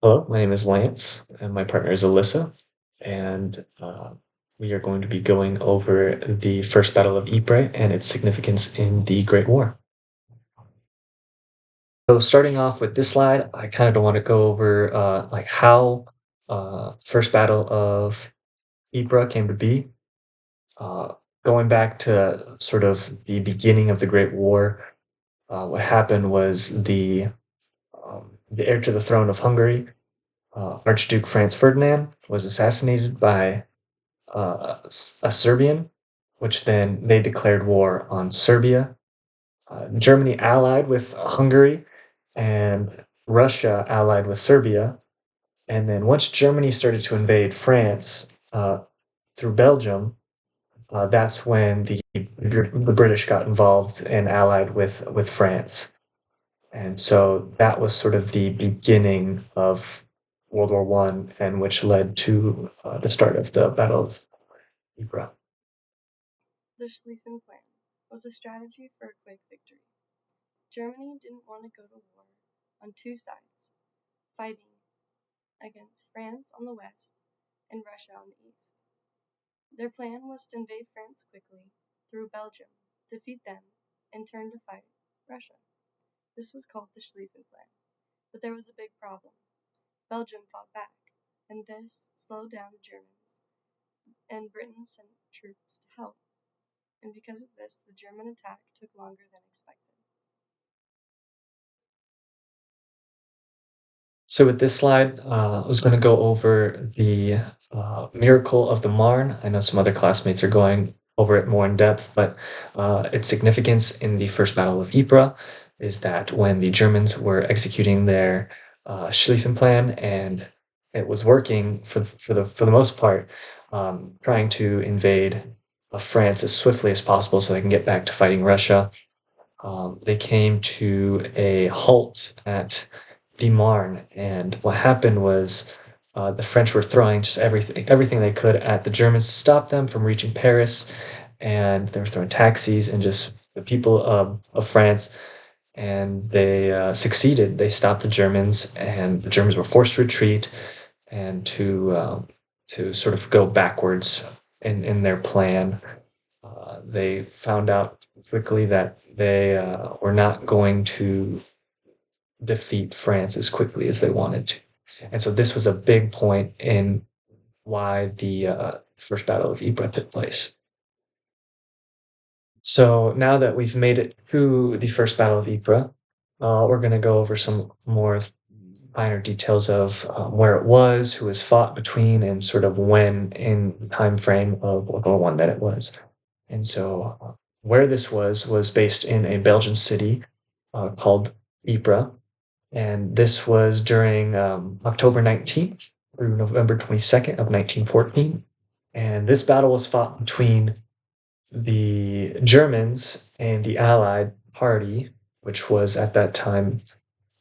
Hello, my name is Lance, and my partner is Alyssa, and we are going to be going over the First Battle of Ypres and its significance in the Great War. So, starting off with this slide, I kind of want to go over like how First Battle of Ypres came to be. Uh, Going back to sort of the beginning of the Great War, what happened was the heir to the throne of Hungary, Archduke Franz Ferdinand, was assassinated by a Serbian, which then they declared war on Serbia. Germany allied with Hungary, and Russia allied with Serbia. And then once Germany started to invade France through Belgium, that's when the British got involved and allied with France. And so that was sort of the beginning of World War One, and which led to the start of the Battle of Ypres. The Schlieffen Plan was a strategy for a quick victory. Germany didn't want to go to war on two sides, fighting against France on the west and Russia on the east. Their plan was to invade France quickly through Belgium, defeat them, and turn to fight Russia. This was called the Schlieffen Plan. But there was a big problem. Belgium fought back, and this slowed down the Germans, and Britain sent troops to help. And because of this, the German attack took longer than expected. So with this slide, I was going to go over the miracle of the Marne. I know some other classmates are going over it more in depth, but its significance in the First Battle of Ypres is that when the Germans were executing their Schlieffen Plan, and it was working for the most part, trying to invade France as swiftly as possible so they can get back to fighting Russia. They came to a halt at the Marne, and what happened was the French were throwing just everything they could at the Germans to stop them from reaching Paris, and they were throwing taxis and just the people of France, and they succeeded. They stopped the Germans, and the Germans were forced to retreat and to sort of go backwards in their plan. They found out quickly that they were not going to defeat France as quickly as they wanted to. And so this was a big point in why the First Battle of Ypres took place. So now that we've made it through the First Battle of Ypres, we're going to go over some more finer details of where it was, who was fought between, and sort of when in the time frame of World War One that it was. And so, where this was based in a Belgian city called Ypres, and this was during October 19th through November 22nd of 1914. And this battle was fought between the Germans and the Allied party, which was at that time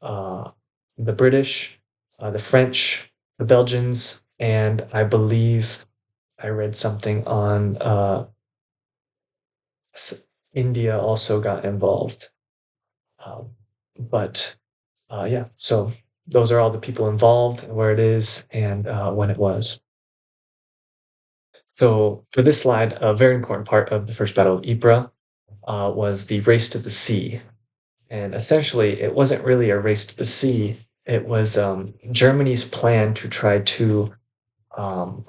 uh, the British, the French, the Belgians, and I believe I read something on India also got involved. Um, but yeah, so those are all the people involved, where it is, and when it was. So for this slide, a very important part of the First Battle of Ypres was the race to the sea. And essentially, it wasn't really a race to the sea. It was Germany's plan to try to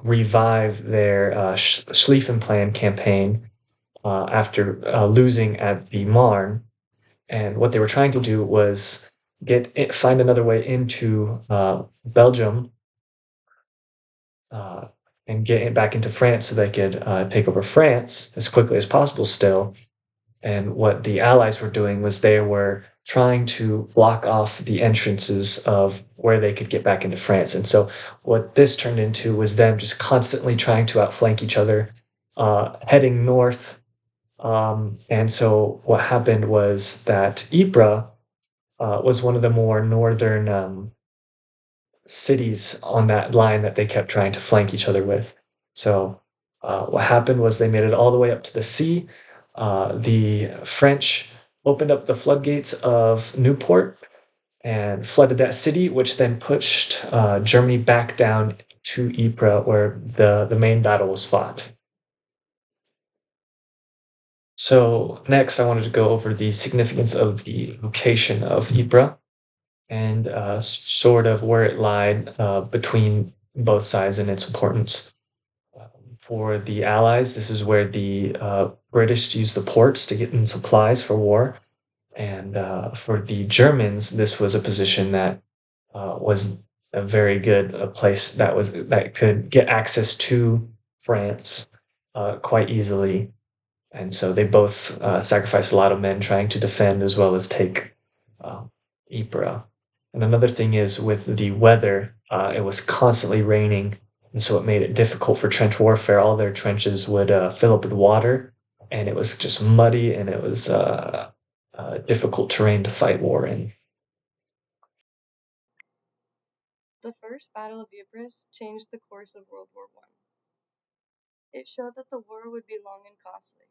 revive their Schlieffen Plan campaign after losing at the Marne. And what they were trying to do was find another way into Belgium uh, and get it back into France so they could take over France as quickly as possible still. And what the Allies were doing was they were trying to block off the entrances of where they could get back into France. And so what this turned into was them just constantly trying to outflank each other, heading north. And so what happened was that Ypres was one of the more northern cities on that line that they kept trying to flank each other with. So what happened was they made it all the way up to the sea. The French opened up the floodgates of Newport, and flooded that city, which then pushed Germany back down to Ypres, where the main battle was fought. So next, I wanted to go over the significance of the location of Ypres and sort of where it lied between both sides and its importance. For the Allies, this is where the British used the ports to get in supplies for war. And for the Germans, this was a position that was a very good place that could get access to France quite easily. And so they both sacrificed a lot of men trying to defend as well as take uh, Ypres. And another thing is with the weather, it was constantly raining, and so it made it difficult for trench warfare. All their trenches would fill up with water, and it was just muddy, and it was difficult terrain to fight war in. The First Battle of Ypres changed the course of World War I. It showed that the war would be long and costly.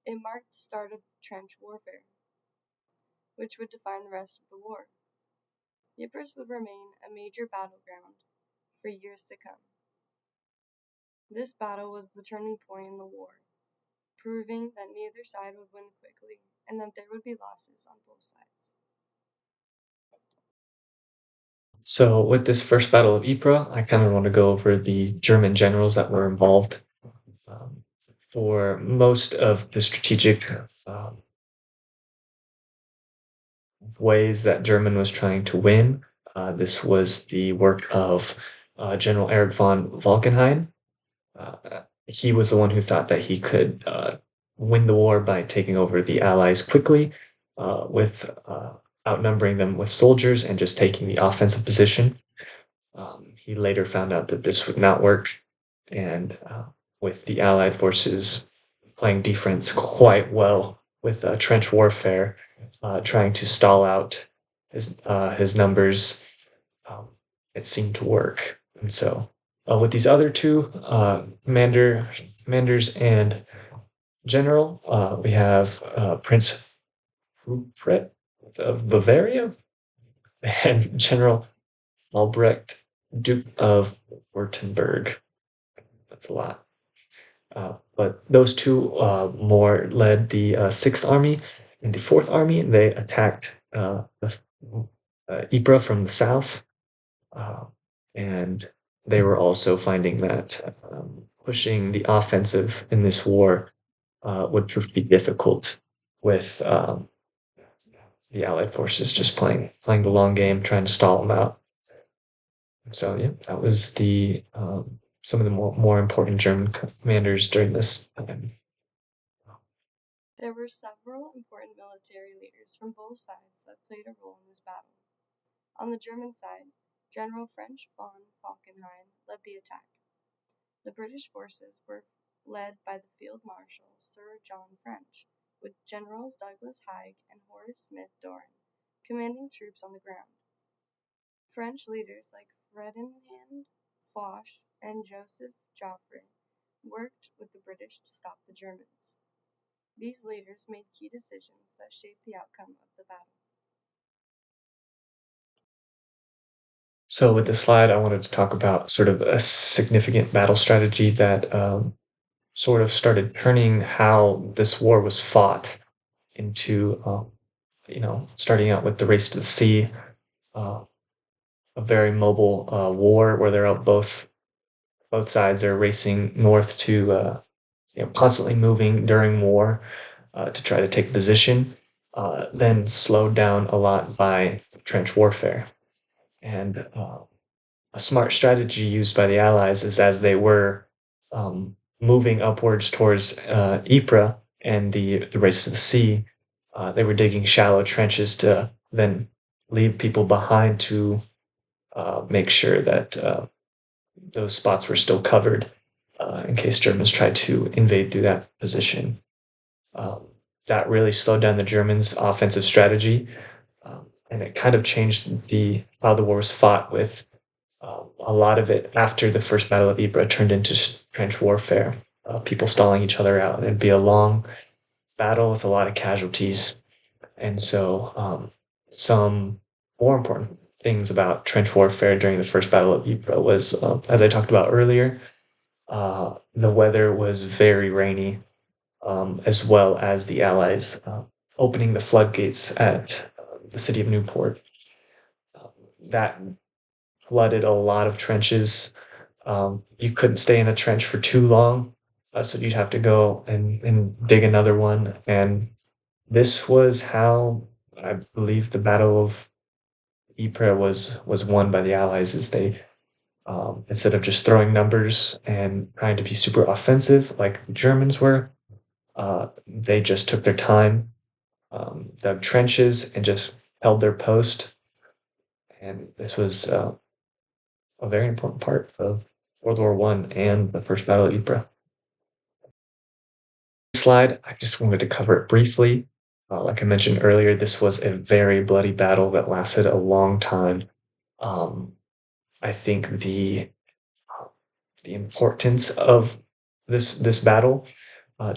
It marked the start of trench warfare, which would define the rest of the war. Ypres would remain a major battleground for years to come. This battle was the turning point in the war, proving that neither side would win quickly and that there would be losses on both sides. So with this first Battle of Ypres, I kind of want to go over the German generals that were involved. Um, for most of the strategic ways that German was trying to win. This was the work of General Erich von Falkenhayn. He was the one who thought that he could win the war by taking over the Allies quickly, with outnumbering them with soldiers and just taking the offensive position. He later found out that this would not work, and with the Allied forces playing defense quite well with trench warfare, trying to stall out his numbers. Um, it seemed to work, and so with these other two commanders and general, we have Prince Rupert of Bavaria and General Albrecht, Duke of Württemberg. That's a lot. But those two more led the Sixth Army and the Fourth Army. They attacked Ypres from the south, uh, and they were also finding that pushing the offensive in this war would prove to be difficult with the Allied forces just playing the long game, trying to stall them out. So yeah, that was the some of the more important German commanders during this time. There were several important military leaders from both sides that played a role in this battle. On the German side, General French von Falkenhayn led the attack. The British forces were led by the Field Marshal Sir John French, with Generals Douglas Haig and Horace Smith Dorn commanding troops on the ground. French leaders like Ferdinand Foch and Joseph Joffre worked with the British to stop the Germans. These leaders made key decisions that shaped the outcome of the battle. So with this slide, I wanted to talk about sort of a significant battle strategy that sort of started turning how this war was fought into, starting out with the race to the sea, uh, a very mobile war where they're out both sides are racing north to constantly moving during war to try to take position, then slowed down a lot by trench warfare. And a smart strategy used by the Allies is as they were moving upwards towards Ypres and the race to the sea, they were digging shallow trenches to then leave people behind to make sure that those spots were still covered in case Germans tried to invade through that position. Um, that really slowed down the Germans' offensive strategy, and it kind of changed the how the war was fought. With a lot of it after the first Battle of Ypres turned into trench warfare, people stalling each other out. It'd be a long battle with a lot of casualties, and so some more important things about trench warfare during the First Battle of Ypres was, as I talked about earlier, the weather was very rainy, as well as the Allies opening the floodgates at the city of Newport. Uh, that flooded a lot of trenches. You couldn't stay in a trench for too long, so you'd have to go and dig another one. And this was how I believe the Battle of Ypres was won by the Allies. Is they instead of just throwing numbers and trying to be super offensive like the Germans were, they just took their time, dug trenches, and just held their post. And this was a very important part of World War One and the First Battle of Ypres. This slide, I just wanted to cover it briefly. Like I mentioned earlier, this was a very bloody battle that lasted a long time. Um, I think the importance of this battle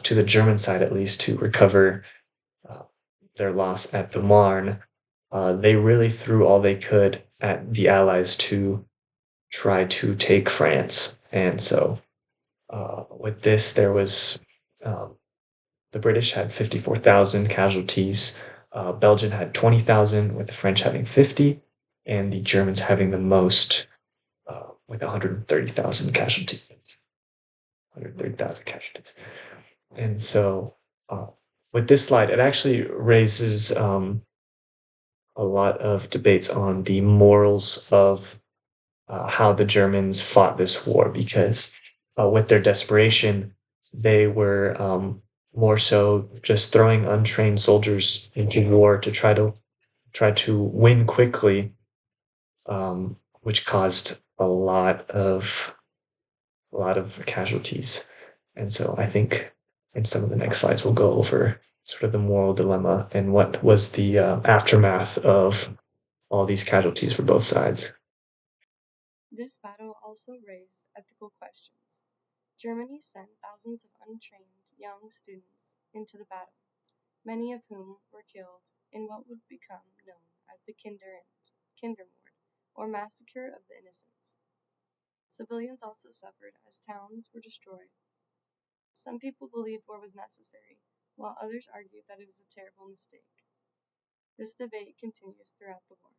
to the German side, at least, to recover uh, their loss at the Marne, they really threw all they could at the Allies to try to take France. And so, with this, there was um, the British had 54,000 casualties. Belgium had 20,000, with the French having 50, and the Germans having the most, with 130,000 casualties. 130,000 casualties. And so, uh, with this slide, it actually raises a lot of debates on the morals of how the Germans fought this war, because with their desperation, they were more so just throwing untrained soldiers into war to try to win quickly, which caused a lot of casualties. And so I think in some of the next slides we'll go over sort of the moral dilemma and what was the aftermath of all these casualties for both sides. This battle also raised ethical questions. Germany sent thousands of untrained young students into the battle, many of whom were killed in what would become known as the Kindermord, or Massacre of the Innocents. Civilians also suffered as towns were destroyed. Some people believed war was necessary, while others argued that it was a terrible mistake. This debate continues throughout the war.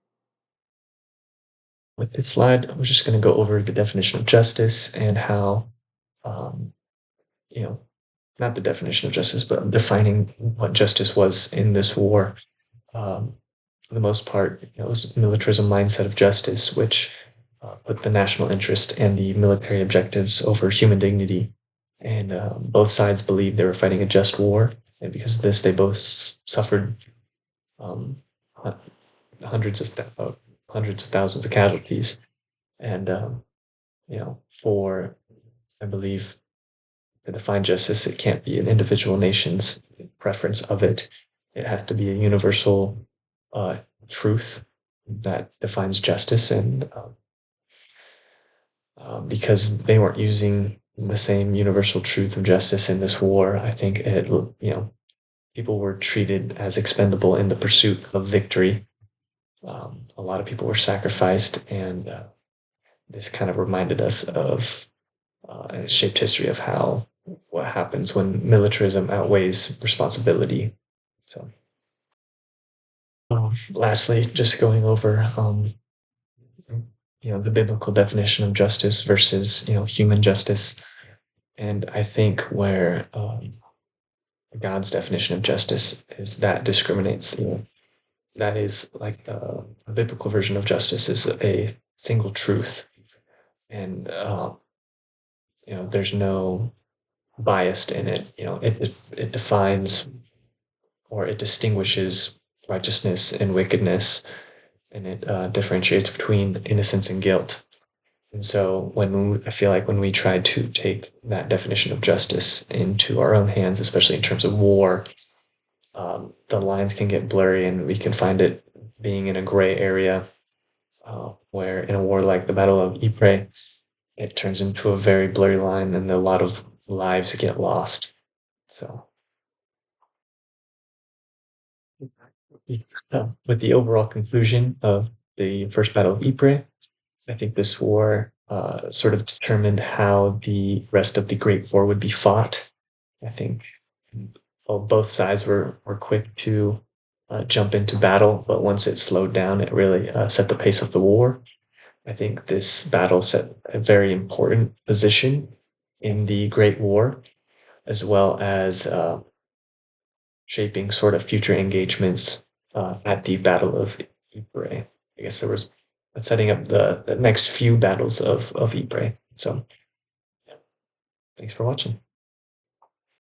With this slide, I'm just going to go over the definition of justice and how, um, you know, not the definition of justice, but defining what justice was in this war. For the most part, it was militarism mindset of justice, which put the national interest and the military objectives over human dignity. And both sides believed they were fighting a just war, and because of this, they both suffered um, hundreds of hundreds of thousands of casualties. And for I believe to define justice, it can't be an individual nation's preference of it. It has to be a universal uh, truth that defines justice, and because they weren't using the same universal truth of justice in this war, I think people were treated as expendable in the pursuit of victory. A lot of people were sacrificed, and this kind of reminded us of and it shaped history of how what happens when militarism outweighs responsibility. So, lastly, just going over the biblical definition of justice versus human justice, and I think where God's definition of justice is that discriminates. That is like a biblical version of justice is a single truth, and there's no biased in it. It defines or it distinguishes righteousness and wickedness, and it differentiates between innocence and guilt. And so I feel like when we try to take that definition of justice into our own hands, especially in terms of war, the lines can get blurry, and we can find it being in a gray area, where in a war like the Battle of Ypres, it turns into a very blurry line, and a lot of lives get lost. So, with the overall conclusion of the First Battle of Ypres. I think this war sort of determined how the rest of the Great War would be fought. I think both sides were quick to jump into battle, but once it slowed down, it really set the pace of the war. I think this battle set a very important position in the Great War, as well as shaping sort of future engagements at the Battle of Ypres. I guess there was setting up the next few battles of Ypres. So, yeah, thanks for watching.